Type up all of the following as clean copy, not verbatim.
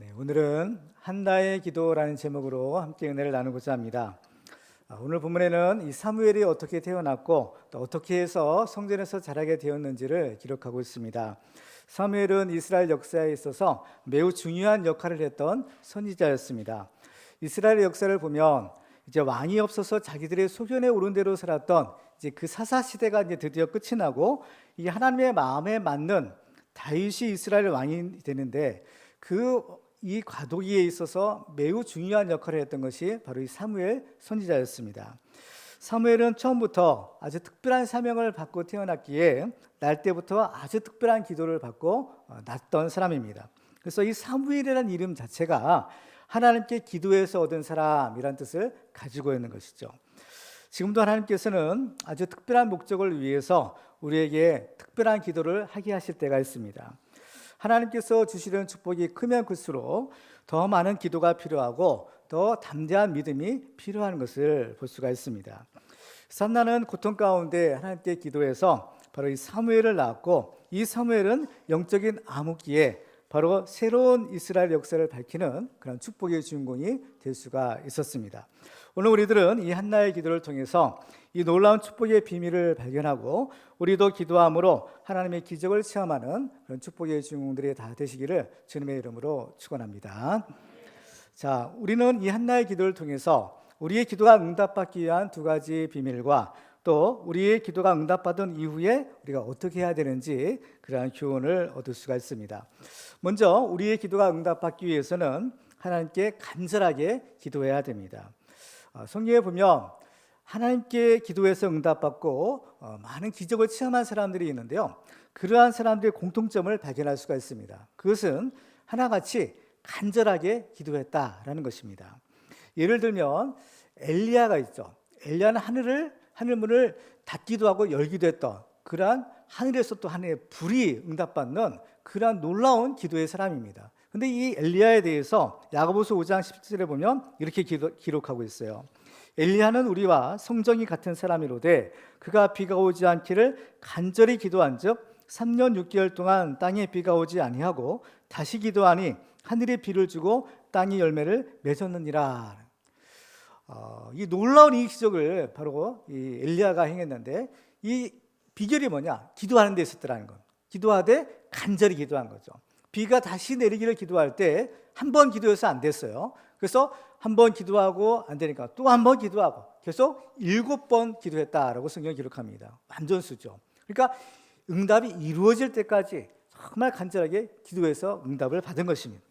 네, 오늘은 한나의 기도라는 제목으로 함께 은혜를 나누고자 합니다. 오늘 본문에는 이 사무엘이 어떻게 태어났고 또 어떻게 해서 성전에서 자라게 되었는지를 기록하고 있습니다. 사무엘은 이스라엘 역사에 있어서 매우 중요한 역할을 했던 선지자였습니다. 이스라엘 역사를 보면 이제 왕이 없어서 자기들의 소견에 오른 대로 살았던 이제 그 사사 시대가 이제 드디어 끝이 나고 이 하나님의 마음에 맞는 다윗이 이스라엘 왕이 되는데 이 과도기에 있어서 매우 중요한 역할을 했던 것이 바로 이 사무엘 선지자였습니다. 사무엘은 처음부터 아주 특별한 사명을 받고 태어났기에 날 때부터 아주 특별한 기도를 받고 났던 사람입니다. 그래서 이 사무엘이라는 이름 자체가 하나님께 기도해서 얻은 사람이라는 뜻을 가지고 있는 것이죠. 지금도 하나님께서는 아주 특별한 목적을 위해서 우리에게 특별한 기도를 하게 하실 때가 있습니다. 하나님께서 주시는 축복이 크면 클수록 더 많은 기도가 필요하고 더 담대한 믿음이 필요한 것을 볼 수가 있습니다. 한나는 고통 가운데 하나님께 기도해서 바로 이 사무엘을 낳았고, 이 사무엘은 영적인 암흑기에 바로 새로운 이스라엘 역사를 밝히는 그런 축복의 주인공이 될 수가 있었습니다. 오늘 우리들은 이 한나의 기도를 통해서 이 놀라운 축복의 비밀을 발견하고 우리도 기도함으로 하나님의 기적을 체험하는 그런 축복의 주인공들이 다 되시기를 주님의 이름으로 축원합니다. 자, 우리는 이 한나의 기도를 통해서 우리의 기도가 응답받기 위한 두 가지 비밀과 또 우리의 기도가 응답받은 이후에 우리가 어떻게 해야 되는지 그러한 교훈을 얻을 수가 있습니다. 먼저 우리의 기도가 응답받기 위해서는 하나님께 간절하게 기도해야 됩니다. 성경에 보면 하나님께 기도해서 응답받고 많은 기적을 체험한 사람들이 있는데요, 그러한 사람들의 공통점을 발견할 수가 있습니다. 그것은 하나같이 간절하게 기도했다라는 것입니다. 예를 들면 엘리야가 있죠. 엘리야는 하늘문을 닫기도 하고 열기도 했던 그러한 하늘에서 또 하늘의 불이 응답받는 그러한 놀라운 기도의 사람입니다. 그런데 이 엘리야에 대해서 야고보서 5장 17절에 보면 이렇게 기록하고 있어요. 엘리야는 우리와 성정이 같은 사람이로되 그가 비가 오지 않기를 간절히 기도한즉 3년 6개월 동안 땅에 비가 오지 아니하고 다시 기도하니 하늘에 비를 주고 땅이 열매를 맺었느니라. 이 놀라운 이 기적을 바로 이 엘리야가 행했는데 이 비결이 뭐냐? 기도하는 데 있었더라는 것. 기도하되 간절히 기도한 거죠. 비가 다시 내리기를 기도할 때 한 번 기도해서 안 됐어요. 그래서 한 번 기도하고 안 되니까 또 한 번 기도하고 계속 7번 기도했다라고 성경이 기록합니다. 완전수죠. 그러니까 응답이 이루어질 때까지 정말 간절하게 기도해서 응답을 받은 것입니다.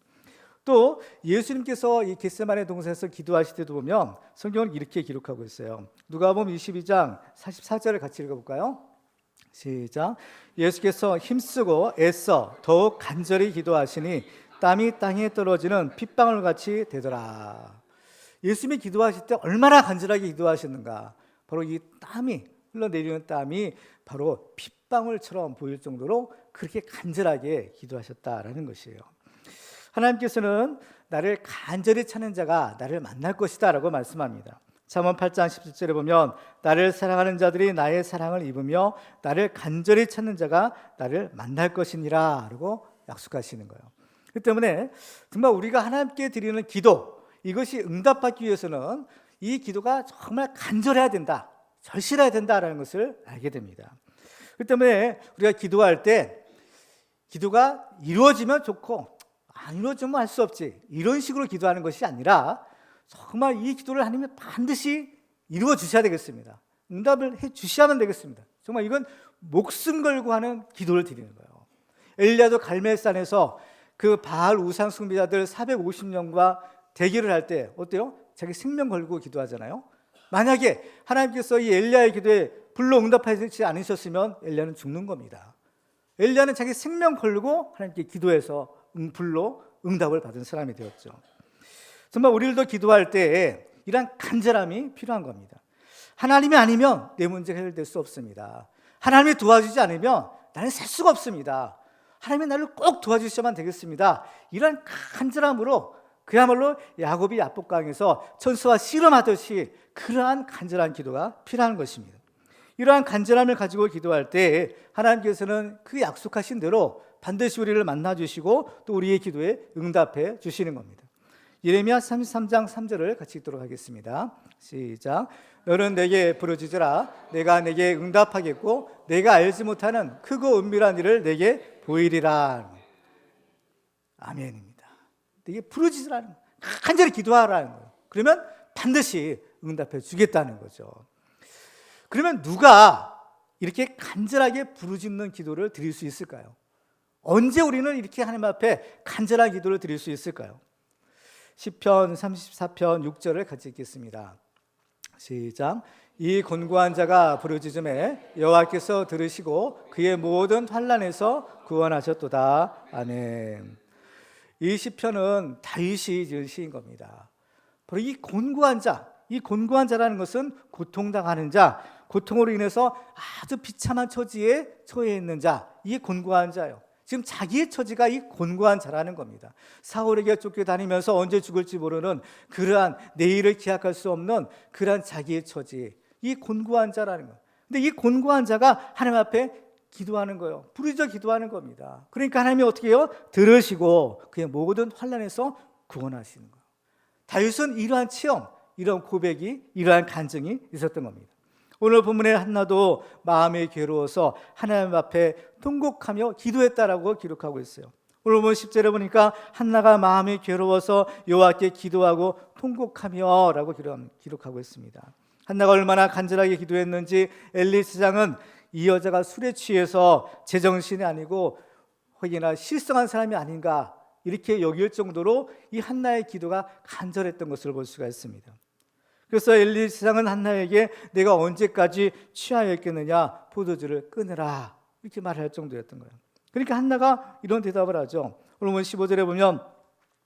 또 예수님께서 이 겟세마네 동산에서 기도하실 때도 보면 성경은 이렇게 기록하고 있어요. 누가복음 22장 44절을 같이 읽어볼까요? 시작. 예수께서 힘쓰고 애써 더욱 간절히 기도하시니 땀이 땅에 떨어지는 핏방울 같이 되더라. 예수님이 기도하실 때 얼마나 간절하게 기도하셨는가. 바로 이 땀이 흘러내리는 땀이 바로 핏방울처럼 보일 정도로 그렇게 간절하게 기도하셨다라는 것이에요. 하나님께서는 나를 간절히 찾는 자가 나를 만날 것이다 라고 말씀합니다. 잠언 8장 17절에 보면 나를 사랑하는 자들이 나의 사랑을 입으며 나를 간절히 찾는 자가 나를 만날 것이니라 라고 약속하시는 거예요. 그 때문에 정말 우리가 하나님께 드리는 기도, 이것이 응답받기 위해서는 이 기도가 정말 간절해야 된다, 절실해야 된다라는 것을 알게 됩니다. 그 때문에 우리가 기도할 때 기도가 이루어지면 좋고 안 이루어지면 할 수 없지, 이런 식으로 기도하는 것이 아니라 정말 이 기도를 하나님이 반드시 이루어 주셔야 되겠습니다. 응답을 해 주셔야만 되겠습니다. 정말 이건 목숨 걸고 하는 기도를 드리는 거예요. 엘리야도 갈멜산에서 그 바알 우상 숭배자들 450명과 대결을 할 때 어때요? 자기 생명 걸고 기도하잖아요. 만약에 하나님께서 이 엘리야의 기도에 불로 응답하지 않으셨으면 엘리야는 죽는 겁니다. 엘리야는 자기 생명 걸고 하나님께 기도해서 불로 응답을 받은 사람이 되었죠. 정말 우리들도 기도할 때 이런 간절함이 필요한 겁니다. 하나님이 아니면 내 문제가 해결될 수 없습니다. 하나님이 도와주지 않으면 나는 살 수가 없습니다. 하나님이 나를 꼭 도와주셔야만 되겠습니다. 이런 간절함으로 그야말로 야곱이 야복강에서 천사와 씨름하듯이 그러한 간절한 기도가 필요한 것입니다. 이러한 간절함을 가지고 기도할 때 하나님께서는 그 약속하신 대로 반드시 우리를 만나주시고 또 우리의 기도에 응답해 주시는 겁니다. 예레미야 33장 3절을 같이 읽도록 하겠습니다. 시작. 너는 내게 부르짖으라. 내가 내게 응답하겠고 내가 알지 못하는 크고 은밀한 일을 내게 보이리라. 아멘입니다. 내게 부르짖으라는 거예요. 간절히 기도하라는 거예요. 그러면 반드시 응답해 주겠다는 거죠. 그러면 누가 이렇게 간절하게 부르짖는 기도를 드릴 수 있을까요? 언제 우리는 이렇게 하나님 앞에 간절한 기도를 드릴 수 있을까요? 시편 34편 6절을 같이 읽겠습니다. 시작. 이 곤고한 자가 부르짖음에 여호와께서 들으시고 그의 모든 환난에서 구원하셨도다. 아멘. 이 시편은 다윗이 지은 시인 겁니다. 바로 이 곤고한 자, 이 곤고한 자라는 것은 고통당하는 자, 고통으로 인해서 아주 비참한 처지에 처해 있는 자, 이게 곤고한 자예요. 지금 자기의 처지가 이 곤고한 자라는 겁니다. 사울에게 쫓겨다니면서 언제 죽을지 모르는 그러한 내일을 기약할 수 없는 그러한 자기의 처지, 이 곤고한 자라는 거예요. 근데 이 곤고한 자가 하나님 앞에 기도하는 거예요. 부르짖어 기도하는 겁니다. 그러니까 하나님이 어떻게 해요? 들으시고 그의 모든 환난에서 구원하시는 거예요. 다윗은 이러한 체험, 이러한 고백이, 이러한 간증이 있었던 겁니다. 오늘 본문에 한나도 마음이 괴로워서 하나님 앞에 통곡하며 기도했다라고 기록하고 있어요. 오늘 본문 10절에 보니까 한나가 마음이 괴로워서 여호와께 기도하고 통곡하며 라고 기록하고 있습니다. 한나가 얼마나 간절하게 기도했는지 엘리 세장은 이 여자가 술에 취해서 제정신이 아니고 혹여나 실성한 사람이 아닌가 이렇게 여길 정도로 이 한나의 기도가 간절했던 것을 볼 수가 있습니다. 그래서 엘리 세상은 한나에게 내가 언제까지 취하였겠느냐, 포도주를 끊으라 이렇게 말할 정도였던 거예요. 그러니까 한나가 이런 대답을 하죠. 오늘 15절에 보면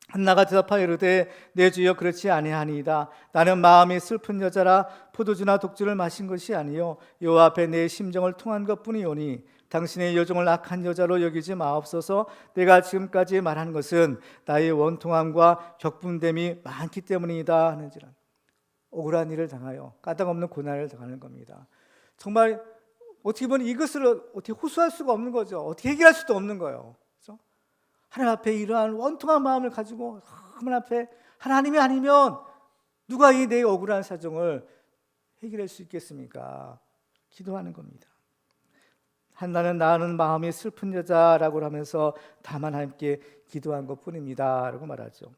한나가 대답하여 이르되 내 주여 그렇지 아니하니이다. 나는 마음이 슬픈 여자라 포도주나 독주를 마신 것이 아니요 여호와 앞에 내 심정을 통한 것뿐이오니 당신의 여종을 악한 여자로 여기지 마옵소서. 내가 지금까지 말한 것은 나의 원통함과 격분됨이 많기 때문이다 하는지라. 억울한 일을 당하여 까닭없는 고난을 당하는 겁니다. 정말 어떻게 보면 이것을 어떻게 호소할 수가 없는 거죠. 어떻게 해결할 수도 없는 거예요. 그렇죠? 하나님 앞에 이러한 원통한 마음을 가지고 하나님 앞에 하나님이 아니면 누가 이 내 억울한 사정을 해결할 수 있겠습니까? 기도하는 겁니다. 한나는 나는 마음이 슬픈 여자라고 하면서 다만 함께 기도한 것뿐입니다 라고 말하죠.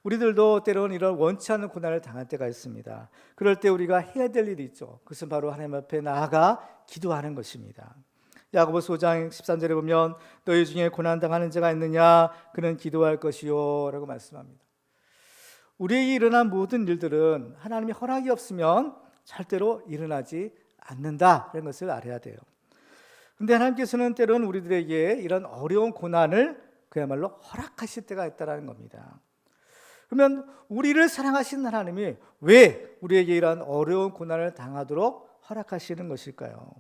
우리들도 때로는 이런 원치 않는 고난을 당할 때가 있습니다. 그럴 때 우리가 해야 될 일이 있죠. 그것은 바로 하나님 앞에 나아가 기도하는 것입니다. 야고보서 5장 13절에 보면 너희 중에 고난당하는 자가 있느냐 그는 기도할 것이요 라고 말씀합니다. 우리에게 일어난 모든 일들은 하나님의 허락이 없으면 절대로 일어나지 않는다는 것을 알아야 돼요. 그런데 하나님께서는 때로는 우리들에게 이런 어려운 고난을 그야말로 허락하실 때가 있다는 겁니다. 그러면 우리를 사랑하신 하나님이 왜 우리에게 이런 어려운 고난을 당하도록 허락하시는 것일까요?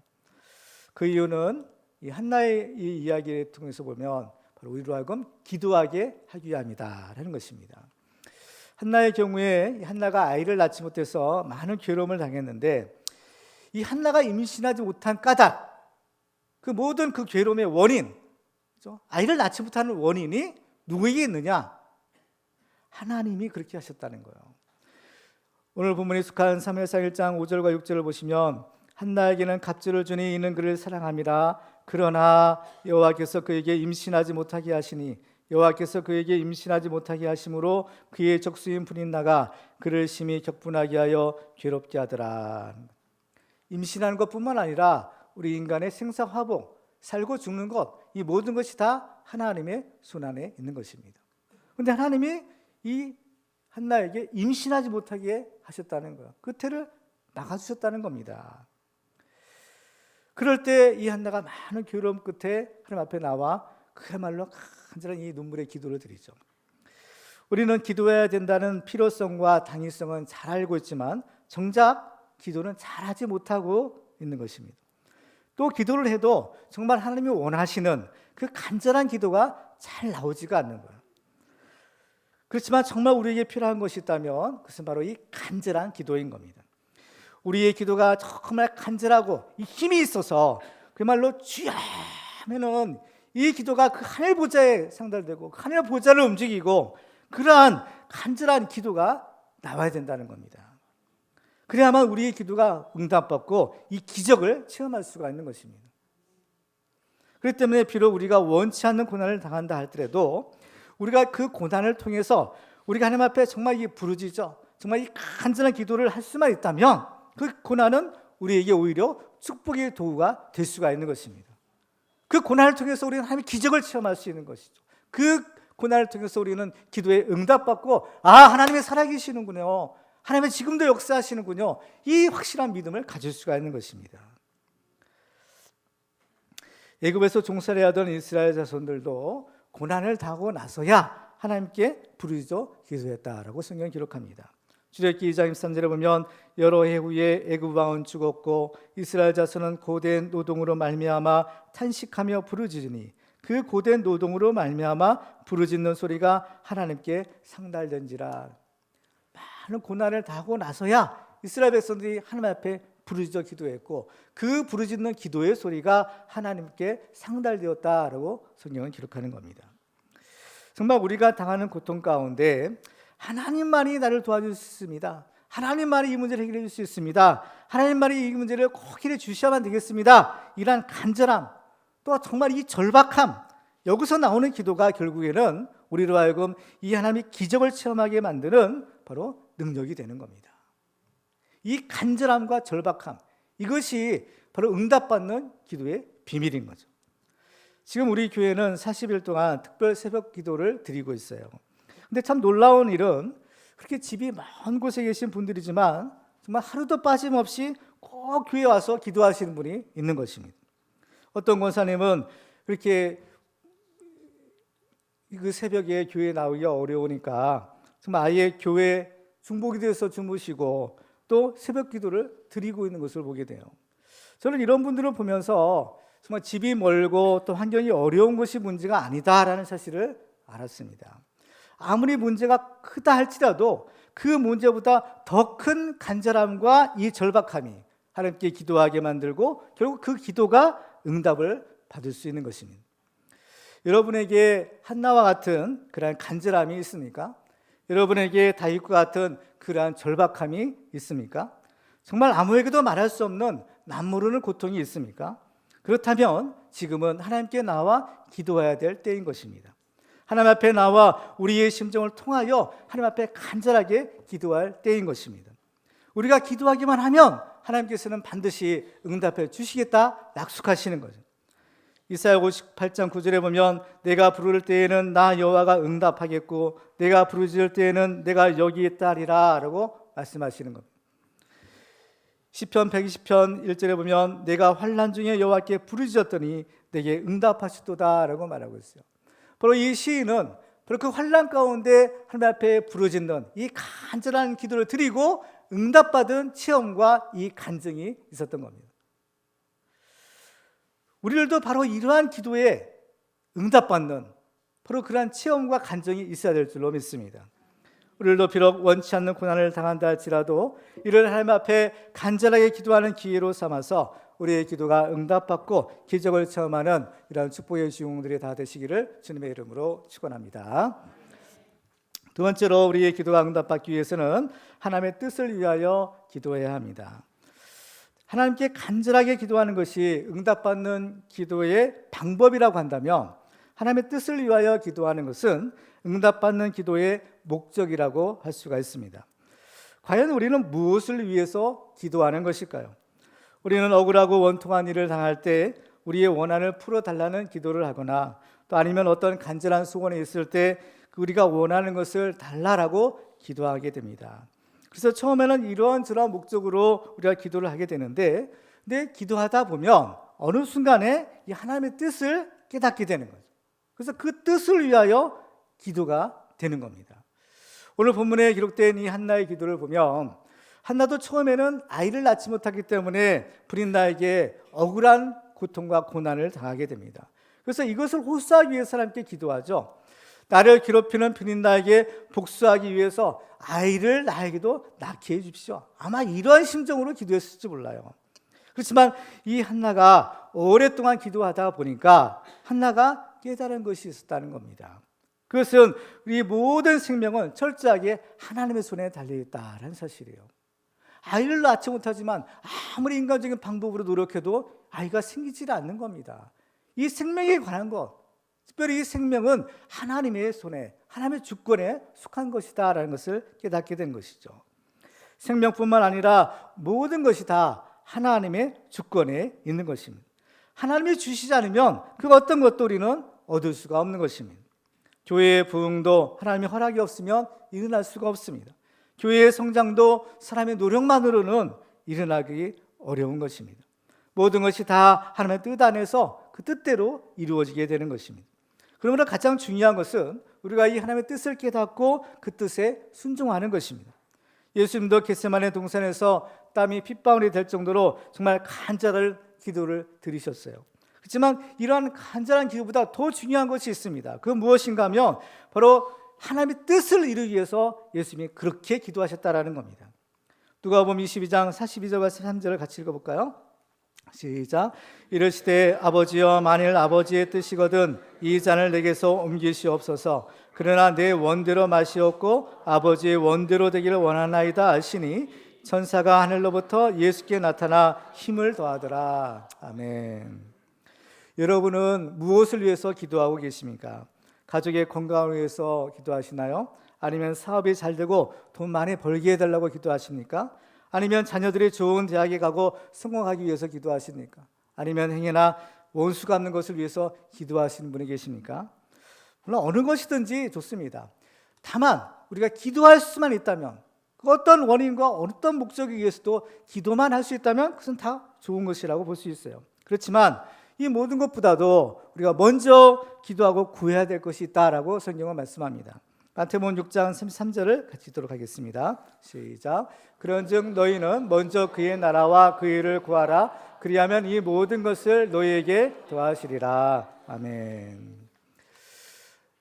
그 이유는 이 한나의 이 이야기를 통해서 보면 바로 우리로 하여금 기도하게 하기 위함이다라는 것입니다. 한나의 경우에 한나가 아이를 낳지 못해서 많은 괴로움을 당했는데 이 한나가 임신하지 못한 까닭, 그 모든 그 괴로움의 원인, 그렇죠? 아이를 낳지 못하는 원인이 누구에게 있느냐? 하나님이 그렇게 하셨다는 거예요. 오늘 본문에 속한 사무엘상 1장 5절과 6절을 보시면 한나에게는 갑주를 주니 이는 그를 사랑함이라. 그러나 여호와께서 그에게 임신하지 못하게 하시니 여호와께서 그에게 임신하지 못하게 하심으로 그의 적수인 분인 나가 그를 심히 격분하게 하여 괴롭게 하더라. 임신하는 것뿐만 아니라 우리 인간의 생사화복, 살고 죽는 것, 이 모든 것이 다 하나님의 손 안에 있는 것입니다. 그런데 하나님이 이 한나에게 임신하지 못하게 하셨다는 거예요. 그 태를 나가주셨다는 겁니다. 그럴 때 이 한나가 많은 괴로움 끝에 하나님 앞에 나와 그야말로 간절한 이 눈물의 기도를 드리죠. 우리는 기도해야 된다는 필요성과 당위성은 잘 알고 있지만 정작 기도는 잘하지 못하고 있는 것입니다. 또 기도를 해도 정말 하나님이 원하시는 그 간절한 기도가 잘 나오지가 않는 거예요. 그렇지만 정말 우리에게 필요한 것이 있다면 그것은 바로 이 간절한 기도인 겁니다. 우리의 기도가 정말 간절하고 이 힘이 있어서 그야말로 주여 하면은 이 기도가 그 하늘 보좌에 상달되고 그 하늘 보좌를 움직이고 그러한 간절한 기도가 나와야 된다는 겁니다. 그래야만 우리의 기도가 응답받고 이 기적을 체험할 수가 있는 것입니다. 그렇기 때문에 비록 우리가 원치 않는 고난을 당한다 할지라도 우리가 그 고난을 통해서 우리가 하나님 앞에 정말 이 부르짖어 정말 이 간절한 기도를 할 수만 있다면 그 고난은 우리에게 오히려 축복의 도구가 될 수가 있는 것입니다. 그 고난을 통해서 우리는 하나님의 기적을 체험할 수 있는 것이죠. 그 고난을 통해서 우리는 기도에 응답받고 하나님이 살아계시는군요. 하나님이 지금도 역사하시는군요. 이 확실한 믿음을 가질 수가 있는 것입니다. 애굽에서 종살이 하던 이스라엘 자손들도 고난을 당하고 나서야 하나님께 부르짖어 기도했다라고 성경이 기록합니다. 출애굽기 2장 23절에 보면 여러 해 후에 애굽 왕은 죽었고 이스라엘 자손은 고된 노동으로 말미암아 탄식하며 부르짖으니 그 고된 노동으로 말미암아 부르짖는 소리가 하나님께 상달된지라. 많은 고난을 당하고 나서야 이스라엘 백성들이 하나님 앞에 부르짖어 기도했고 그 부르짖는 기도의 소리가 하나님께 상달되었다라고 성경은 기록하는 겁니다. 정말 우리가 당하는 고통 가운데 하나님만이 나를 도와줄 수 있습니다. 하나님만이 이 문제를 해결해 줄 수 있습니다. 하나님만이 이 문제를 꼭 해결해 주셔야만 되겠습니다. 이러한 간절함, 또 정말 이 절박함, 여기서 나오는 기도가 결국에는 우리로 하여금 이 하나님의 기적을 체험하게 만드는 바로 능력이 되는 겁니다. 이 간절함과 절박함, 이것이 바로 응답받는 기도의 비밀인 거죠. 지금 우리 교회는 40일 동안 특별 새벽 기도를 드리고 있어요. 근데 참 놀라운 일은 그렇게 집이 먼 곳에 계신 분들이지만 정말 하루도 빠짐없이 꼭 교회에 와서 기도하시는 분이 있는 것입니다. 어떤 권사님은 그렇게 그 새벽에 교회에 나오기가 어려우니까 정말 아예 교회 중보기도에서 주무시고 또 새벽 기도를 드리고 있는 것을 보게 돼요. 저는 이런 분들을 보면서 정말 집이 멀고 또 환경이 어려운 것이 문제가 아니다라는 사실을 알았습니다. 아무리 문제가 크다 할지라도 그 문제보다 더 큰 간절함과 이 절박함이 하나님께 기도하게 만들고 결국 그 기도가 응답을 받을 수 있는 것입니다. 여러분에게 한나와 같은 그러한 간절함이 있습니까? 여러분에게 다윗과 같은 그러한 절박함이 있습니까? 정말 아무에게도 말할 수 없는 남모르는 고통이 있습니까? 그렇다면 지금은 하나님께 나와 기도해야 될 때인 것입니다. 하나님 앞에 나와 우리의 심정을 통하여 하나님 앞에 간절하게 기도할 때인 것입니다. 우리가 기도하기만 하면 하나님께서는 반드시 응답해 주시겠다 약속하시는 거죠. 이사야 58장 9절에 보면 내가 부를 때에는 나 여호와가 응답하겠고 내가 부르짖을 때에는 내가 여기 있다리라 라고 말씀하시는 겁니다. 시편 120편 1절에 보면 내가 환난 중에 여호와께 부르짖었더니 내게 응답하시도다 라고 말하고 있어요. 바로 이 시인은 바로 그 환난 가운데 하나님 앞에 부르짖는 이 간절한 기도를 드리고 응답받은 체험과 이 간증이 있었던 겁니다. 우리들도 바로 이러한 기도에 응답받는 바로 그러한 체험과 간증이 있어야 될 줄로 믿습니다. 우리들도 비록 원치 않는 고난을 당한다 할지라도 이를 하나님 앞에 간절하게 기도하는 기회로 삼아서 우리의 기도가 응답받고 기적을 체험하는 이러한 축복의 주인공들이 다 되시기를 주님의 이름으로 축원합니다. 두 번째로 우리의 기도가 응답받기 위해서는 하나님의 뜻을 위하여 기도해야 합니다. 하나님께 간절하게 기도하는 것이 응답받는 기도의 방법이라고 한다면 하나님의 뜻을 위하여 기도하는 것은 응답받는 기도의 목적이라고 할 수가 있습니다. 과연 우리는 무엇을 위해서 기도하는 것일까요? 우리는 억울하고 원통한 일을 당할 때 우리의 원한을 풀어달라는 기도를 하거나 또 아니면 어떤 간절한 소원이 있을 때 우리가 원하는 것을 달라라고 기도하게 됩니다. 그래서 처음에는 이러한 목적으로 우리가 기도를 하게 되는데 근데 기도하다 보면 어느 순간에 이 하나님의 뜻을 깨닫게 되는 거죠. 그래서 그 뜻을 위하여 기도가 되는 겁니다. 오늘 본문에 기록된 이 한나의 기도를 보면 한나도 처음에는 아이를 낳지 못하기 때문에 브린다에게 억울한 고통과 고난을 당하게 됩니다. 그래서 이것을 호소하기 위해서 하나님께 기도하죠. 나를 괴롭히는 변인나에게 복수하기 위해서 아이를 나에게도 낳게 해주십시오. 아마 이런 심정으로 기도했을지 몰라요. 그렇지만 이 한나가 오랫동안 기도하다 보니까 한나가 깨달은 것이 있었다는 겁니다. 그것은 우리 모든 생명은 철저하게 하나님의 손에 달려있다는 사실이에요. 아이를 낳지 못하지만 아무리 인간적인 방법으로 노력해도 아이가 생기지 않는 겁니다. 이 생명에 관한 것, 특별히 이 생명은 하나님의 손에, 하나님의 주권에 속한 것이다 라는 것을 깨닫게 된 것이죠. 생명뿐만 아니라 모든 것이 다 하나님의 주권에 있는 것입니다. 하나님이 주시지 않으면 그 어떤 것도 우리는 얻을 수가 없는 것입니다. 교회의 부흥도 하나님의 허락이 없으면 일어날 수가 없습니다. 교회의 성장도 사람의 노력만으로는 일어나기 어려운 것입니다. 모든 것이 다 하나님의 뜻 안에서 그 뜻대로 이루어지게 되는 것입니다. 그러므로 가장 중요한 것은 우리가 이 하나님의 뜻을 깨닫고 그 뜻에 순종하는 것입니다. 예수님도 겟세마네 동산에서 땀이 핏방울이 될 정도로 정말 간절한 기도를 드리셨어요. 그렇지만 이러한 간절한 기도보다 더 중요한 것이 있습니다. 그건 무엇인가 하면 바로 하나님의 뜻을 이루기 위해서 예수님이 그렇게 기도하셨다라는 겁니다. 누가복음 22장 42절과 43절을 같이 읽어볼까요? 시작. 이르시되 아버지여 만일 아버지의 뜻이거든 이 잔을 내게서 옮기시옵소서. 그러나 내 원대로 마시옵고 아버지의 원대로 되기를 원하나이다 하시니 천사가 하늘로부터 예수께 나타나 힘을 더하더라. 아멘. 여러분은 무엇을 위해서 기도하고 계십니까? 가족의 건강을 위해서 기도하시나요? 아니면 사업이 잘 되고 돈 많이 벌게 해달라고 기도하십니까? 아니면 자녀들이 좋은 대학에 가고 성공하기 위해서 기도하십니까? 아니면 행여나 원수 갚는 것을 위해서 기도하시는 분이 계십니까? 물론 어느 것이든지 좋습니다. 다만 우리가 기도할 수만 있다면, 그 어떤 원인과 어떤 목적에 의해서도 기도만 할 수 있다면 그것은 다 좋은 것이라고 볼 수 있어요. 그렇지만 이 모든 것보다도 우리가 먼저 기도하고 구해야 될 것이 있다라고 성경은 말씀합니다. 마태복음 6장 33절을 같이 읽도록 하겠습니다. 시작. 그런즉 너희는 먼저 그의 나라와 그의 일을 구하라. 그리하면 이 모든 것을 너희에게 더하시리라. 아멘.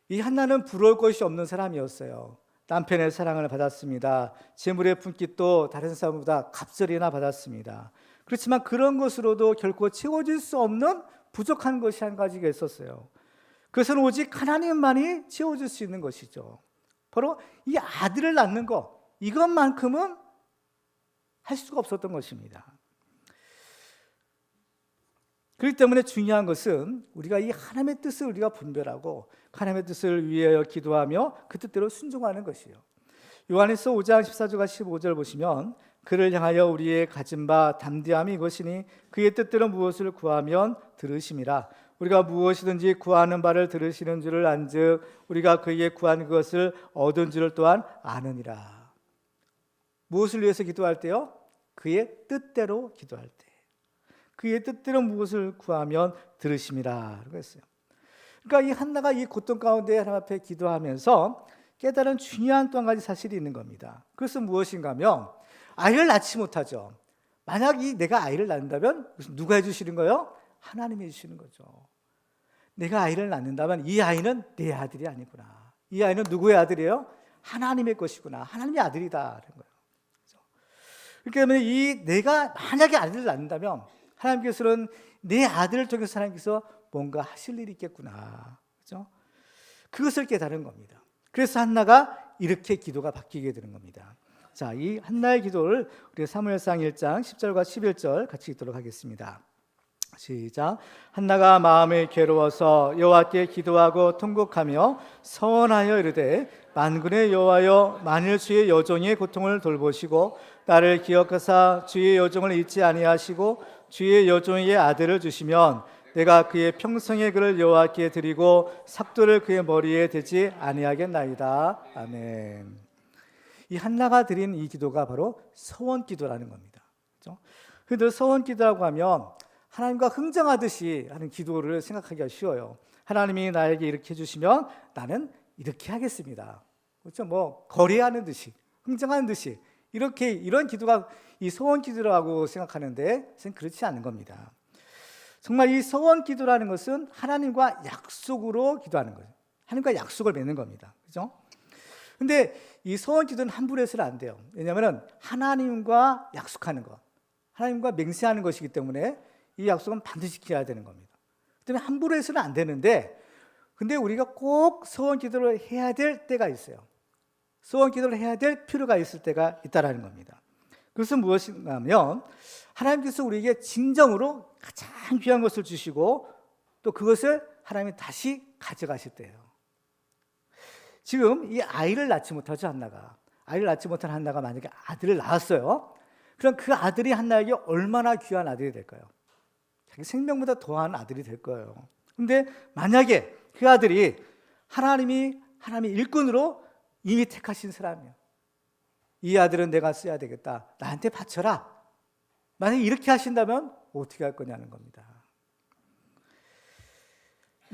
이 한나는 부러울 것이 없는 사람이었어요. 남편의 사랑을 받았습니다. 재물의 품깃도 다른 사람보다 갑절이나 받았습니다. 그렇지만 그런 것으로도 결코 채워질 수 없는 부족한 것이 한 가지가 있었어요. 그것은 오직 하나님만이 채워줄 수 있는 것이죠. 바로 이 아들을 낳는 것, 이것만큼은 할 수가 없었던 것입니다. 그렇기 때문에 중요한 것은 우리가 이 하나님의 뜻을 우리가 분별하고 하나님의 뜻을 위하여 기도하며 그 뜻대로 순종하는 것이에요. 요한일서 5장 14절과 15절 보시면 그를 향하여 우리의 가진 바 담대함이 이것이니 그의 뜻대로 무엇을 구하면 들으심이라. 우리가 무엇이든지 구하는 바를 들으시는 줄을 안즉 우리가 그에게 구한 것을 얻은 줄을 또한 아느니라. 무엇을 위해서 기도할 때요? 그의 뜻대로 기도할 때. 그의 뜻대로 무엇을 구하면 들으심이라 그랬어요. 그러니까 이 한나가 이 고통 가운데 하나님 앞에 기도하면서 깨달은 중요한 또 한 가지 사실이 있는 겁니다. 그것은 무엇인가 하면 아이를 낳지 못하죠. 만약 내가 아이를 낳는다면 누가 해주시는 거예요? 하나님이 해주시는 거죠. 내가 아이를 낳는다면 이 아이는 내 아들이 아니구나. 이 아이는 누구의 아들이에요? 하나님의 것이구나. 하나님의 아들이다. 그런 거예요. 그렇기 때문에 내가 만약에 아들을 낳는다면 하나님께서는 내 아들을 통해서 하나님께서 뭔가 하실 일이 있겠구나. 그렇죠? 그것을 깨달은 겁니다. 그래서 한나가 이렇게 기도가 바뀌게 되는 겁니다. 자, 이 한나의 기도를 우리 사무엘상 1장 10절과 11절 같이 읽도록 하겠습니다. 시작. 한나가 마음이 괴로워서 여호와께 기도하고 통곡하며 서원하여 이르되 만군의 여호와여 만일 주의 여종의 고통을 돌보시고 나를 기억하사 주의 여종을 잊지 아니하시고 주의 여종에게 아들을 주시면 내가 그의 평생의 그를 여호와께 드리고 삭도를 그의 머리에 대지 아니하겠나이다. 아멘. 이 한나가 드린 이 기도가 바로 서원 기도라는 겁니다. 그렇죠? 그런데 서원 기도라고 하면 하나님과 흥정하듯이 하는 기도를 생각하기가 쉬워요. 하나님이 나에게 이렇게 해주시면 나는 이렇게 하겠습니다. 그렇죠? 뭐 거래하는 듯이, 흥정하는 듯이 이런 기도가 이 서원 기도라고 생각하는데 사실 그렇지 않은 겁니다. 정말 이 서원 기도라는 것은 하나님과 약속으로 기도하는 거예요. 하나님과 약속을 맺는 겁니다. 그죠? 근데 이 소원 기도는 함부로 해서는 안 돼요. 왜냐하면 하나님과 약속하는 것, 하나님과 맹세하는 것이기 때문에 이 약속은 반드시 지켜야 되는 겁니다. 그 때문에 함부로 해서는 안 되는데, 근데 우리가 꼭 소원 기도를 해야 될 때가 있어요. 소원 기도를 해야 될 필요가 있을 때가 있다라는 겁니다. 그것은 무엇인가 하면 하나님께서 우리에게 진정으로 가장 귀한 것을 주시고 또 그것을 하나님이 다시 가져가실 때예요. 지금 이 아이를 낳지 못하죠, 한나가. 아이를 낳지 못한 한나가 만약에 아들을 낳았어요. 그럼 그 아들이 한나에게 얼마나 귀한 아들이 될까요? 자기 생명보다 더한 아들이 될 거예요. 근데 만약에 그 아들이 하나님의 일꾼으로 이미 택하신 사람이에요. 이 아들은 내가 써야 되겠다. 나한테 바쳐라. 만약에 이렇게 하신다면 어떻게 할 거냐는 겁니다.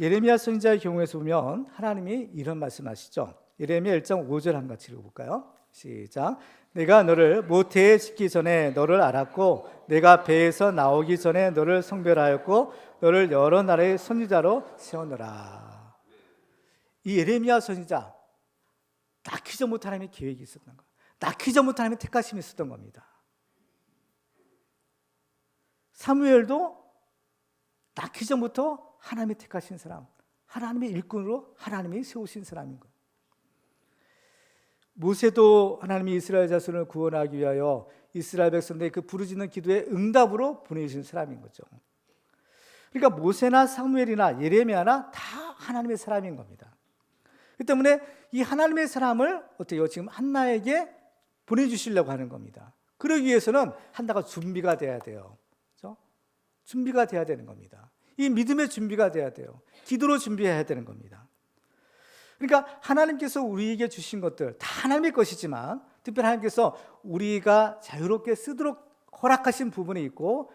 예레미야 선지자의 경우에서 보면 하나님이 이런 말씀하시죠. 예레미야 1장 5절 한 같이 읽어볼까요? 시작. 내가 너를 모태에 짓기 전에 너를 알았고 내가 배에서 나오기 전에 너를 성별하였고 너를 여러 나라의 선지자로 세웠노라. 이 예레미야 선지자, 낳기 전부터 하나님의 계획이 있었던 거예요. 낳기 전부터 하나님의 택하심이 있었던 겁니다. 사무엘도 낳기 전부터 하나님이 택하신 사람, 하나님의 일꾼으로 하나님이 세우신 사람인 거예요. 모세도 하나님이 이스라엘 자손을 구원하기 위하여 이스라엘 백성들의 그 부르짖는 기도에 응답으로 보내주신 사람인 거죠. 그러니까 모세나 사무엘이나 예레미야나 다 하나님의 사람인 겁니다. 그 때문에 이 하나님의 사람을 어때요? 지금 한나에게 보내주시려고 하는 겁니다. 그러기 위해서는 한나가 준비가 돼야 돼요. 그렇죠? 준비가 돼야 되는 겁니다. 이 믿음의 준비가 돼야 돼요. 기도로 준비해야 되는 겁니다. 그러니까 하나님께서 우리에게 주신 것들 다 하나님의 것이지만 특별히 하나님께서 우리가 자유롭게 쓰도록 허락하신 부분이 있고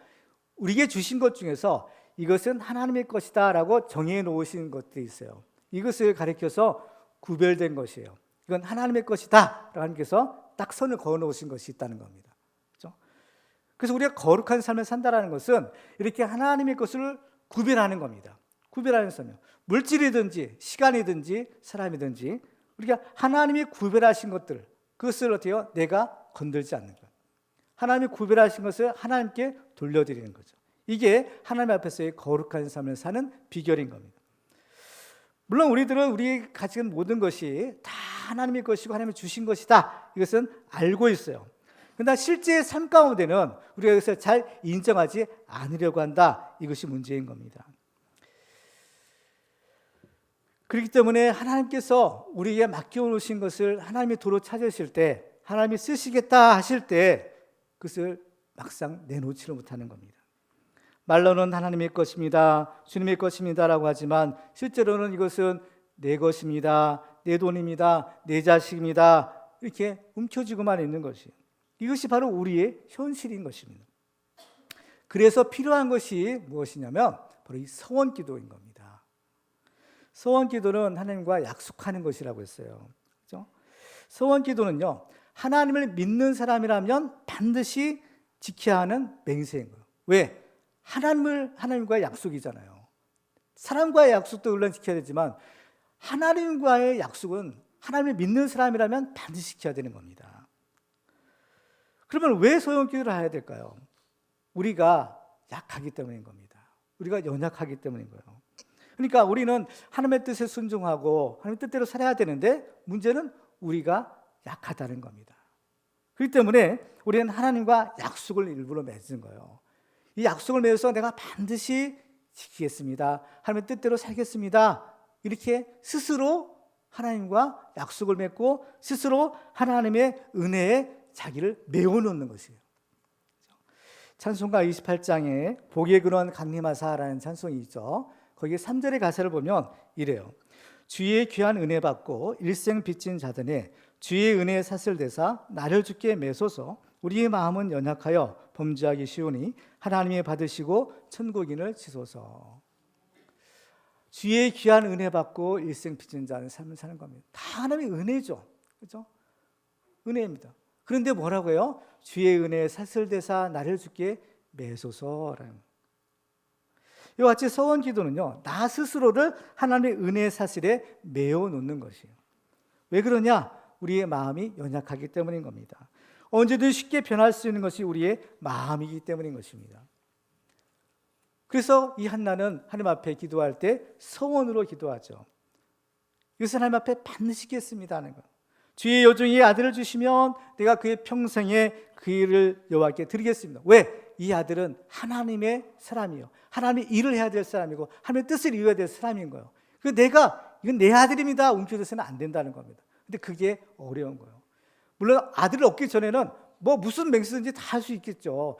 우리에게 주신 것 중에서 이것은 하나님의 것이다 라고 정해 놓으신 것들이 있어요. 이것을 가리켜서 구별된 것이에요. 이건 하나님의 것이다 라고 하나님께서 딱 선을 그어 놓으신 것이 있다는 겁니다. 그렇죠? 그래서 우리가 거룩한 삶을 산다는 것은 이렇게 하나님의 것을 구별하는 겁니다. 구별하는 삶이요. 물질이든지 시간이든지 사람이든지 우리가 하나님이 구별하신 것들 그것을 어때요? 내가 건들지 않는 거예요. 하나님이 구별하신 것을 하나님께 돌려드리는 거죠. 이게 하나님 앞에서의 거룩한 삶을 사는 비결인 겁니다. 물론 우리들은 우리 가진 모든 것이 다 하나님의 것이고 하나님이 주신 것이다. 이것은 알고 있어요. 그러나 실제 삶 가운데는 우리가 이것을 잘 인정하지 않으려고 한다. 이것이 문제인 겁니다. 그렇기 때문에 하나님께서 우리에게 맡겨놓으신 것을 하나님이 도로 찾으실 때 하나님이 쓰시겠다 하실 때 그것을 막상 내놓지를 못하는 겁니다. 말로는 하나님의 것입니다. 주님의 것입니다 라고 하지만 실제로는 이것은 내 것입니다. 내 돈입니다. 내 자식입니다. 이렇게 움켜쥐고만 있는 것이에요. 이것이 바로 우리의 현실인 것입니다. 그래서 필요한 것이 무엇이냐면 바로 이 서원 기도인 겁니다. 서원 기도는 하나님과 약속하는 것이라고 했어요. 그렇죠? 서원 기도는요, 하나님을 믿는 사람이라면 반드시 지켜야 하는 맹세인 거예요. 왜? 하나님과 약속이잖아요. 사람과의 약속도 물론 지켜야 되지만 하나님과의 약속은 하나님을 믿는 사람이라면 반드시 지켜야 되는 겁니다. 그러면 왜 소원 기도를 해야 될까요? 우리가 약하기 때문인 겁니다. 우리가 연약하기 때문인 거예요. 그러니까 우리는 하나님의 뜻에 순종하고 하나님의 뜻대로 살아야 되는데 문제는 우리가 약하다는 겁니다. 그렇기 때문에 우리는 하나님과 약속을 일부러 맺은 거예요. 이 약속을 맺어서 내가 반드시 지키겠습니다. 하나님의 뜻대로 살겠습니다. 이렇게 스스로 하나님과 약속을 맺고 스스로 하나님의 은혜에 자기를 메워놓는 것이에요. 찬송가 28장에 복의 근원 강림하사라는 찬송이 있죠. 거기 3절의 가사를 보면 이래요. 주의 귀한 은혜 받고 일생 빚진 자들의 주의 은혜에 사슬대사 나를 주께 매소서. 우리의 마음은 연약하여 범죄하기 쉬우니 하나님이 받으시고 천국인을 치소서. 주의 귀한 은혜 받고 일생 빚진 자는 삶을 사는 겁니다. 다 하나님의 은혜죠. 그렇죠? 은혜입니다. 그런데 뭐라고요? 주의 은혜에 사슬대사 나를 주께 매소서라는. 이와 같이 서원 기도는요, 나 스스로를 하나님의 은혜의 사실에 메워 놓는 것이에요. 왜 그러냐? 우리의 마음이 연약하기 때문인 겁니다. 언제든 쉽게 변할 수 있는 것이 우리의 마음이기 때문인 것입니다. 그래서 이 한나는 하나님 앞에 기도할 때 서원으로 기도하죠. 이것은 하나님 앞에 반드시 있겠습니다 하는 거예요. 주의 여종이 아들을 주시면 내가 그의 평생에 그 일을 여호와께 드리겠습니다. 왜? 이 아들은 하나님의 사람이요, 하나님의 일을 해야 될 사람이고 하나님의 뜻을 이루어야 될 사람인 거예요. 이건 내 아들입니다 움켜져서는 안 된다는 겁니다. 근데 그게 어려운 거예요. 물론 아들을 얻기 전에는 무슨 맹세든지 다 할 수 있겠죠.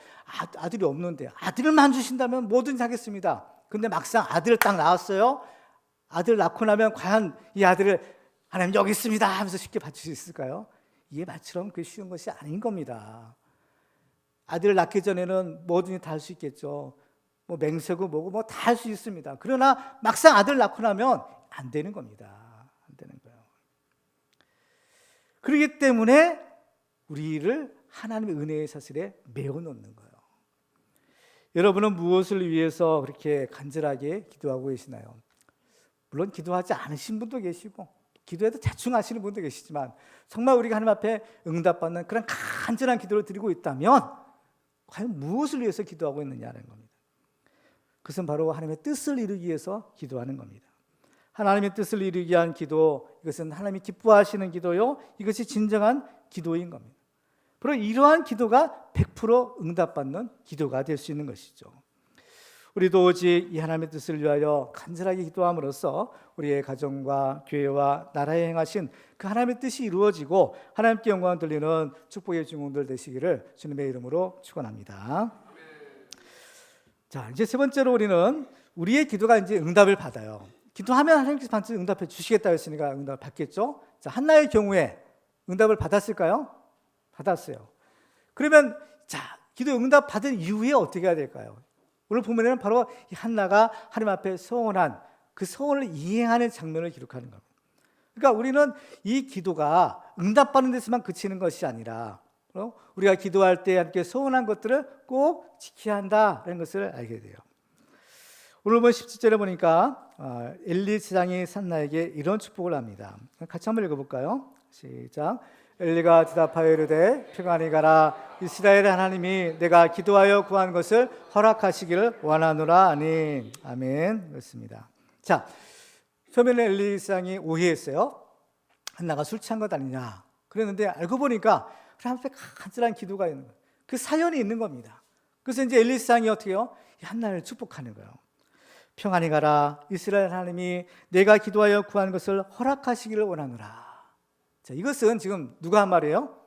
아들이 없는데 아들만 주신다면 뭐든지 하겠습니다. 근데 막상 아들을 딱 낳았어요. 아들을 낳고 나면 과연 이 아들을 하나님 여기 있습니다 하면서 쉽게 받칠 수 있을까요? 이게 말처럼 그 쉬운 것이 아닌 겁니다. 아들을 낳기 전에는 뭐든지 다 할 수 있겠죠. 맹세고 뭐고 다 할 수 있습니다. 그러나 막상 아들을 낳고 나면 안 되는 겁니다. 안 되는 거예요. 그렇기 때문에 우리를 하나님의 은혜의 사실에 메워 놓는 거예요. 여러분은 무엇을 위해서 그렇게 간절하게 기도하고 계시나요? 물론 기도하지 않으신 분도 계시고 기도해도 대충 하시는 분도 계시지만 정말 우리가 하나님 앞에 응답받는 그런 간절한 기도를 드리고 있다면 과연 무엇을 위해서 기도하고 있느냐는 겁니다. 그것은 바로 하나님의 뜻을 이루기 위해서 기도하는 겁니다. 하나님의 뜻을 이루기 위한 기도, 이것은 하나님이 기뻐하시는 기도요, 이것이 진정한 기도인 겁니다. 바로 이러한 기도가 100% 응답받는 기도가 될 수 있는 것이죠. 우리도 오직 이 하나님의 뜻을 위하여 간절하게 기도함으로써 우리의 가정과 교회와 나라에 행하신 그 하나님의 뜻이 이루어지고 하나님께 영광을 돌리는 축복의 주인공들 되시기를 주님의 이름으로 축원합니다. 자, 이제 세 번째로 우리는 우리의 기도가 이제 응답을 받아요. 기도하면 하나님께서 반드시 응답해 주시겠다고 했으니까 응답을 받겠죠. 자, 한나의 경우에 응답을 받았을까요? 받았어요. 그러면 기도 응답 받은 이후에 어떻게 해야 될까요? 오늘 보면은 바로 이 한나가 하나님 앞에 서원한 그 서원을 이행하는 장면을 기록하는 겁니다. 그러니까 우리는 이 기도가 응답받는 데서만 그치는 것이 아니라 우리가 기도할 때 함께 서원한 것들을 꼭 지켜야 한다는 것을 알게 돼요. 오늘 본 17절에 보니까 엘리 제사장이 한나에게 이런 축복을 합니다. 같이 한번 읽어볼까요? 시작. 엘리가 대답하여 이르되 평안히 가라. 이스라엘 하나님이 내가 기도하여 구한 것을 허락하시기를 원하노라 하니. 아멘. 그렇습니다. 자, 처음에는 엘리 제사장이 오해했어요. 한나가 술 취한 것 아니냐 그랬는데 알고 보니까 하나님 앞에 간절한 기도가 있는 거예요. 그 사연이 있는 겁니다. 그래서 이제 엘리 제사장이 어떻게 해요? 한나를 축복하는 거예요. 평안히 가라. 이스라엘 하나님이 내가 기도하여 구한 것을 허락하시기를 원하노라. 자, 이것은 지금 누가 한 말이에요?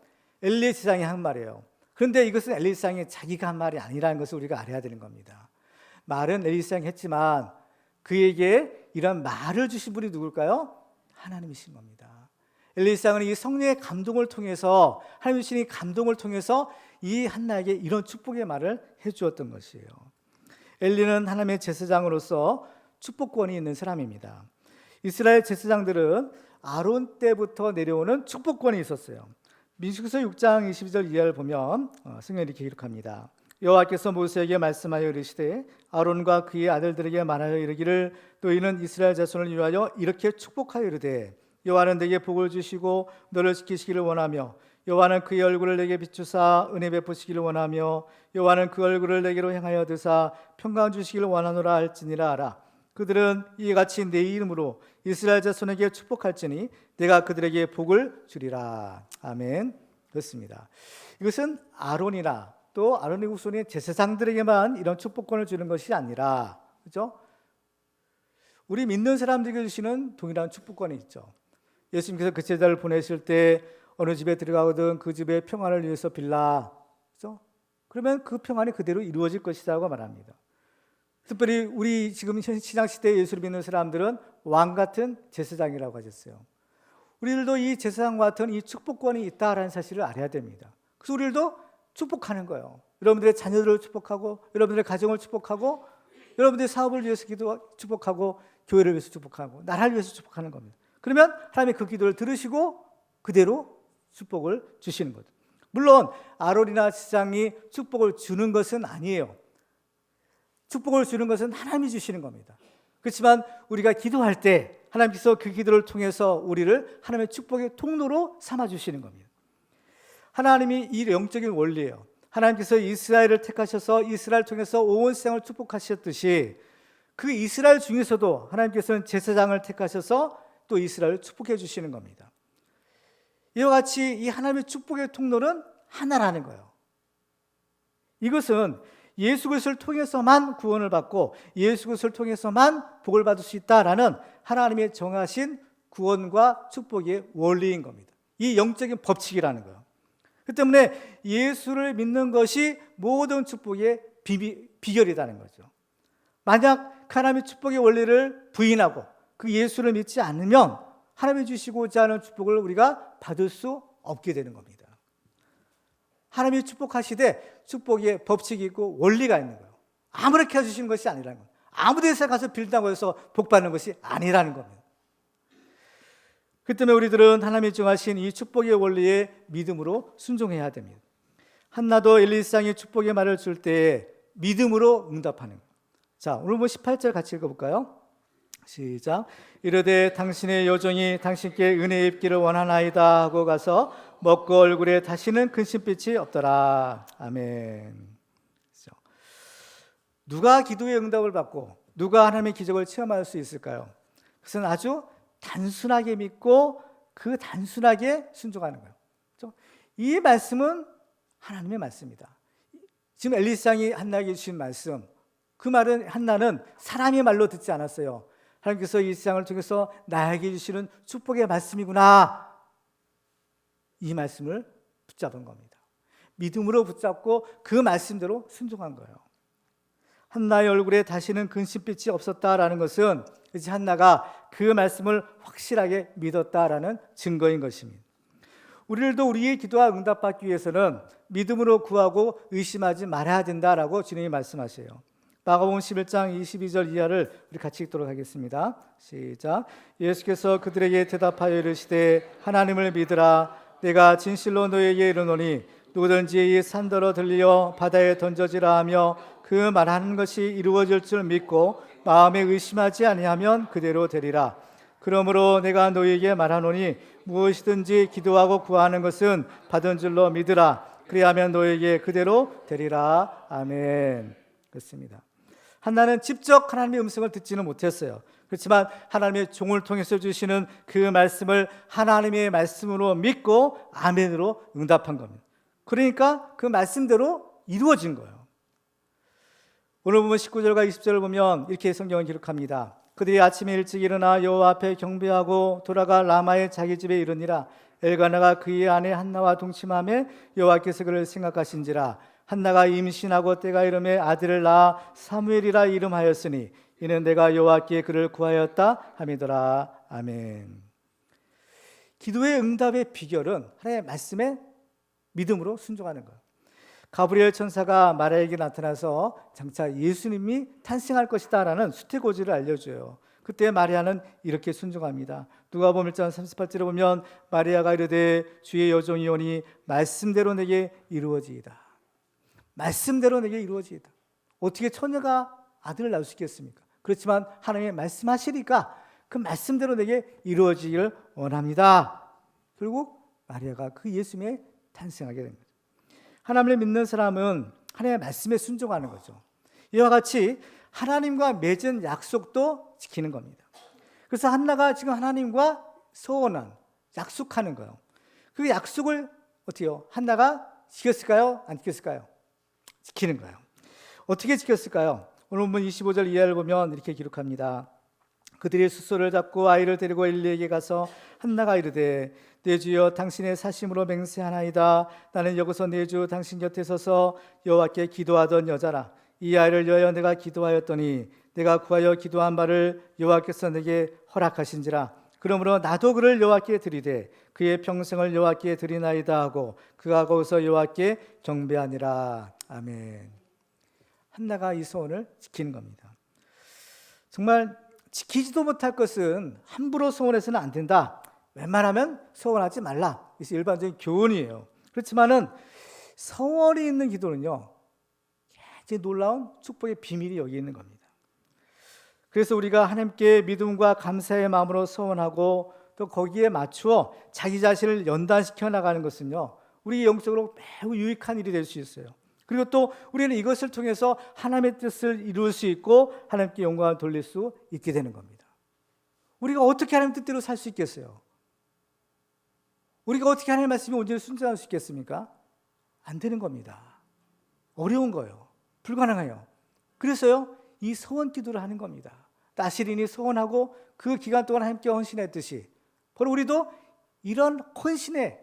엘리 제사장이 한 말이에요. 그런데 이것은 엘리 제사장이 자기가 한 말이 아니라는 것을 우리가 알아야 되는 겁니다. 말은 엘리 제사장이 했지만 그에게 이런 말을 주신 분이 누굴까요? 하나님이신 겁니다. 엘리 제사장은 이 성령의 감동을 통해서 하나님 주신 이 감동을 통해서 이 한나에게 이런 축복의 말을 해주었던 것이에요. 엘리는 하나님의 제사장으로서 축복권이 있는 사람입니다. 이스라엘 제사장들은 아론 때부터 내려오는 축복권이 있었어요. 민수기서 6장 22절 이하를 보면 성경이 이렇게 기록합니다. 여호와께서 모세에게 말씀하여 이르시되 아론과 그의 아들들에게 말하여 이르기를 너희는 이스라엘 자손을 위하여 이렇게 축복하여 이르되 여호와는 내게 복을 주시고 너를 지키시기를 원하며 여호와는 그의 얼굴을 내게 비추사 은혜 베푸시기를 원하며 여호와는 그 얼굴을 내게로 향하여 드사 평강 주시기를 원하노라 할지니라 하라. 그들은 이와 같이 내 이름으로 이스라엘 자손에게 축복할지니 내가 그들에게 복을 주리라. 아멘. 그렇습니다. 이것은 아론이나 또 아론의 후손의 제사장들에게만 이런 축복권을 주는 것이 아니라, 그렇죠? 우리 믿는 사람들에게 주시는 동일한 축복권이 있죠. 예수님께서 그 제자를 보내실 때 어느 집에 들어가거든 그 집의 평안을 위해서 빌라, 그렇죠? 그러면 그 평안이 그대로 이루어질 것이라고 말합니다. 특별히 우리 지금 신약 시대에 예수를 믿는 사람들은 왕 같은 제사장이라고 하셨어요. 우리들도 이 제사장과 같은 이 축복권이 있다라는 사실을 알아야 됩니다. 그래서 우리들도 축복하는 거예요. 여러분들의 자녀들을 축복하고, 여러분들의 가정을 축복하고, 여러분들의 사업을 위해서 축복하고, 교회를 위해서 축복하고, 나라를 위해서 축복하는 겁니다. 그러면 하나님의 그 기도를 들으시고 그대로 축복을 주시는 거죠. 물론 아론이나 제사장이 축복을 주는 것은 아니에요. 축복을 주는 것은 하나님이 주시는 겁니다. 그렇지만 우리가 기도할 때 하나님께서 그 기도를 통해서 우리를 하나님의 축복의 통로로 삼아주시는 겁니다. 하나님이 이 영적인 원리예요. 하나님께서 이스라엘을 택하셔서 이스라엘 통해서 온 세상을 축복하셨듯이 그 이스라엘 중에서도 하나님께서는 제사장을 택하셔서 또 이스라엘을 축복해 주시는 겁니다. 이와 같이 이 하나님의 축복의 통로는 하나라는 거예요. 이것은 예수 그리스도를 통해서만 구원을 받고 예수 그리스도를 통해서만 복을 받을 수 있다라는 하나님의 정하신 구원과 축복의 원리인 겁니다. 이 영적인 법칙이라는 거예요. 그 때문에 예수를 믿는 것이 모든 축복의 비결이라는 거죠. 만약 하나님의 축복의 원리를 부인하고 그 예수를 믿지 않으면 하나님이 주시고자 하는 축복을 우리가 받을 수 없게 되는 겁니다. 하나님이 축복하시되 축복의 법칙이 있고 원리가 있는 거예요. 아무렇게 해주시는 것이 아니라는 거예요. 아무 데서 가서 빌다고 해서 복 받는 것이 아니라는 겁니다. 그 때문에 우리들은 하나님이 정하신 이 축복의 원리에 믿음으로 순종해야 됩니다. 한나도 엘리사의 축복의 말을 줄 때에 믿음으로 응답하는 거예요. 자, 오늘 18절 같이 읽어볼까요? 시작. 이르되 당신의 여종이 당신께 은혜 입기를 원하나이다 하고 가서 먹고 얼굴에 다시는 근심빛이 없더라. 아멘. 누가 기도의 응답을 받고 누가 하나님의 기적을 체험할 수 있을까요? 그것은 아주 단순하게 믿고 그 단순하게 순종하는 거예요. 이 말씀은 하나님의 말씀이다. 지금 엘리사장이 한나에게 주신 말씀, 그 말은 한나는 사람의 말로 듣지 않았어요. 하나님께서 이 세상을 통해서 나에게 주시는 축복의 말씀이구나. 이 말씀을 붙잡은 겁니다. 믿음으로 붙잡고 그 말씀대로 순종한 거예요. 한나의 얼굴에 다시는 근심빛이 없었다라는 것은 이제 한나가 그 말씀을 확실하게 믿었다라는 증거인 것입니다. 우리들도 우리의 기도와 응답받기 위해서는 믿음으로 구하고 의심하지 말아야 된다라고 주님이 말씀하세요. 마가복음 11장 22절 이하를 우리 같이 읽도록 하겠습니다. 시작. 예수께서 그들에게 대답하여 이르시되 하나님을 믿으라. 내가 진실로 너에게 이르노니 누구든지 이 산더러 들리어 바다에 던져지라 하며 그 말하는 것이 이루어질 줄 믿고 마음에 의심하지 아니하면 그대로 되리라. 그러므로 내가 너에게 말하노니 무엇이든지 기도하고 구하는 것은 받은 줄로 믿으라. 그리하면 너에게 그대로 되리라. 아멘. 그렇습니다. 한나는 직접 하나님의 음성을 듣지는 못했어요. 그렇지만 하나님의 종을 통해서 주시는 그 말씀을 하나님의 말씀으로 믿고 아멘으로 응답한 겁니다. 그러니까 그 말씀대로 이루어진 거예요. 오늘 보면 19절과 20절을 보면 이렇게 성경은 기록합니다. 그들이 아침에 일찍 일어나 여호와 앞에 경배하고 돌아가 라마의 자기 집에 이르니라. 엘가나가 그의 아내 한나와 동침하며 여호와께서 그를 생각하신지라. 한나가 임신하고 때가 이름에 아들을 낳아 사무엘이라 이름하였으니 이는 내가 여호와께 그를 구하였다 함이더라. 아멘. 기도의 응답의 비결은 하나님의 말씀에 믿음으로 순종하는 거예요. 가브리엘 천사가 마리아에게 나타나서 장차 예수님이 탄생할 것이다 라는 수태고지를 알려줘요. 그때 마리아는 이렇게 순종합니다. 누가복음 1장 38절에 보면 마리아가 이르되 주의 여종이 오니 말씀대로 내게 이루어지이다. 말씀대로 내게 이루어지이다. 어떻게 처녀가 아들을 낳을 수 있겠습니까? 그렇지만 하나님의 말씀하시니까 그 말씀대로 내게 이루어지기를 원합니다. 결국 마리아가 그 예수님이 탄생하게 됩니다. 하나님을 믿는 사람은 하나님의 말씀에 순종하는 거죠. 이와 같이 하나님과 맺은 약속도 지키는 겁니다. 그래서 한나가 지금 하나님과 서원한 약속하는 거예요. 그 약속을 어떻게요? 한나가 지켰을까요? 안 지켰을까요? 지키는 거예요. 어떻게 지켰을까요? 오늘 본문 25절 이하를 보면 이렇게 기록합니다. 그들이 숫소를 잡고 아이를 데리고 엘리에게 가서 한나가 이르되 내 주여 당신의 사심으로 맹세하나이다. 나는 여기서 내 주 당신 곁에 서서 여호와께 기도하던 여자라. 이 아이를 위하여 내가 기도하였더니 내가 구하여 기도한 바를 여호와께서 내게 허락하신지라. 그러므로 나도 그를 여호와께 드리되 그의 평생을 여호와께 드리나이다 하고 그가 거기서 여호와께 경배하니라. 아멘. 한나가 이 소원을 지키는 겁니다. 정말 지키지도 못할 것은 함부로 소원해서는 안 된다. 웬만하면 소원하지 말라. 이것이 일반적인 교훈이에요. 그렇지만은 서원이 있는 기도는요, 굉장히 놀라운 축복의 비밀이 여기 있는 겁니다. 그래서 우리가 하나님께 믿음과 감사의 마음으로 소원하고 또 거기에 맞추어 자기 자신을 연단시켜 나가는 것은요, 우리 영적으로 매우 유익한 일이 될 수 있어요. 그리고 또 우리는 이것을 통해서 하나님의 뜻을 이룰 수 있고 하나님께 영광을 돌릴 수 있게 되는 겁니다. 우리가 어떻게 하나님 뜻대로 살 수 있겠어요? 우리가 어떻게 하나님의 말씀에 온전히 순종할 수 있겠습니까? 안 되는 겁니다. 어려운 거예요. 불가능해요. 그래서요, 이 소원 기도를 하는 겁니다. 나시린이 소원하고 그 기간 동안 하나님께 헌신했듯이 바로 우리도 이런 헌신의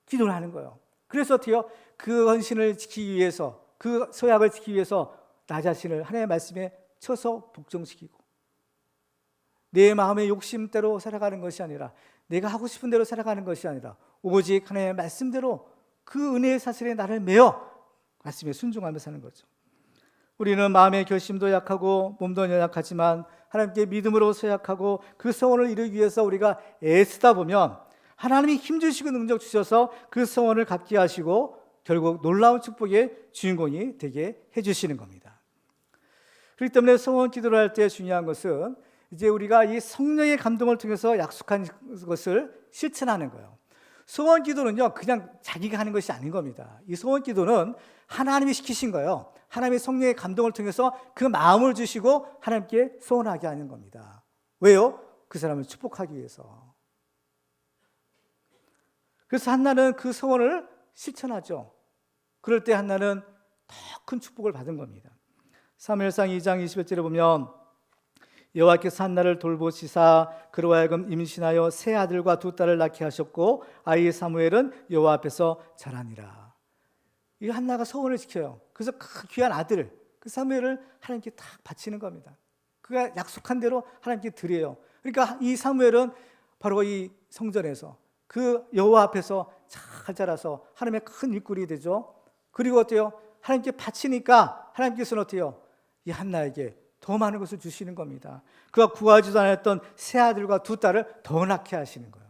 기도를 하는 거예요. 그래서 어때요? 그 헌신을 지키기 위해서, 그 서약을 지키기 위해서 나 자신을 하나님의 말씀에 쳐서 복종시키고 내 마음의 욕심대로 살아가는 것이 아니라, 내가 하고 싶은 대로 살아가는 것이 아니라 오직 하나님의 말씀대로 그 은혜의 사슬에 나를 메어 말씀에 순종하며 사는 거죠. 우리는 마음의 결심도 약하고 몸도 연약하지만 하나님께 믿음으로 서약하고 그 소원을 이루기 위해서 우리가 애쓰다 보면 하나님이 힘주시고 능력 주셔서 그 소원을 갖게 하시고 결국 놀라운 축복의 주인공이 되게 해주시는 겁니다. 그렇기 때문에 소원 기도를 할 때 중요한 것은 이제 우리가 이 성령의 감동을 통해서 약속한 것을 실천하는 거예요. 소원 기도는요, 그냥 자기가 하는 것이 아닌 겁니다. 이 소원 기도는 하나님이 시키신 거예요. 하나님의 성령의 감동을 통해서 그 마음을 주시고 하나님께 소원하게 하는 겁니다. 왜요? 그 사람을 축복하기 위해서. 그래서 한나는 그 소원을 실천하죠. 그럴 때 한나는 더 큰 축복을 받은 겁니다. 사무엘상 2장 21절에 보면 여호와께서 한나를 돌보시사 그로 하여금 임신하여 세 아들과 두 딸을 낳게 하셨고 아이 사무엘은 여호와 앞에서 자라니라. 이 한나가 소원을 지켜요. 그래서 그 귀한 아들, 그 사무엘을 하나님께 딱 바치는 겁니다. 그가 약속한 대로 하나님께 드려요. 그러니까 이 사무엘은 바로 이 성전에서 그 여호와 앞에서 잘 자라서 하나님의 큰 일꾼이 되죠. 그리고 어때요? 하나님께 바치니까 하나님께서는 어때요? 이 한나에게 더 많은 것을 주시는 겁니다. 그가 구하지도 않았던 세 아들과 두 딸을 더 낳게 하시는 거예요.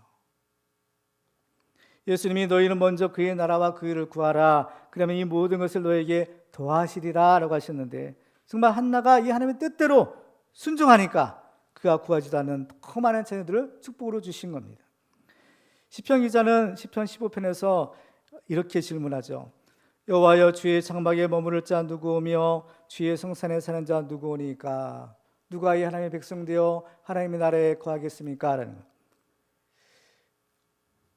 예수님이 너희는 먼저 그의 나라와 그 일을 구하라. 그러면 이 모든 것을 너에게 더하시리라 라고 하셨는데, 정말 한나가 이 하나님의 뜻대로 순종하니까 그가 구하지도 않은 더 많은 자녀들을 축복으로 주신 겁니다. 시편 기자는 시편 15편에서 이렇게 질문하죠. 여호와여, 주의 장막에 머무를 자 누구오며 주의 성산에 사는 자 누구오니까? 누가 이 하나님의 백성 되어 하나님의 나라에 거하겠습니까? 라는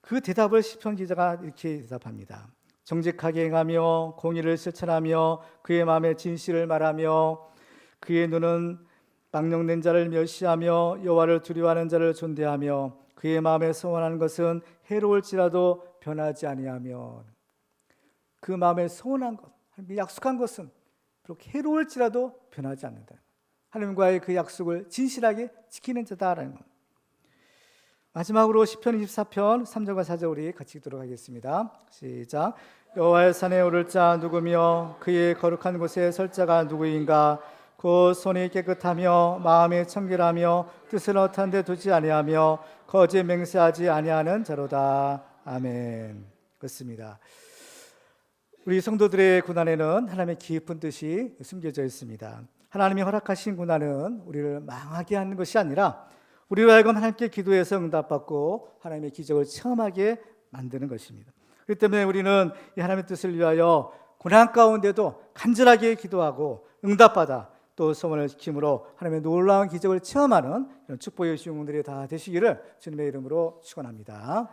그 대답을 시편 기자가 이렇게 대답합니다. 정직하게 행하며 공의를 실천하며 그의 마음에 진실을 말하며 그의 눈은 망령된 자를 멸시하며 여호와를 두려워하는 자를 존대하며 그의 마음에 소원하는 것은 해로울지라도 변하지 아니하며, 그 마음에 소원한 것, 약속한 것은 비록 해로울지라도 변하지 않는다. 하나님과의 그 약속을 진실하게 지키는 자다라는 것. 마지막으로 시편 24편 3절과 4절 우리 같이 읽도록 하겠습니다. 시작. 여호와의 산에 오를 자 누구며 그의 거룩한 곳에 설 자가 누구인가? 곧 손이 깨끗하며 마음이 청결하며 뜻을 허탄 데 두지 아니하며 거짓 맹세하지 아니하는 자로다. 아멘. 그렇습니다. 우리 성도들의 고난에는 하나님의 깊은 뜻이 숨겨져 있습니다. 하나님이 허락하신 고난은 우리를 망하게 하는 것이 아니라 우리로 하여금 하나님께 기도해서 응답받고 하나님의 기적을 체험하게 만드는 것입니다. 그렇기 때문에 우리는 이 하나님의 뜻을 위하여 고난 가운데도 간절하게 기도하고 응답받아 또 소원을 지킴으로 하나님의 놀라운 기적을 체험하는 이런 축복의 주인공들이 다 되시기를 주님의 이름으로 축원합니다.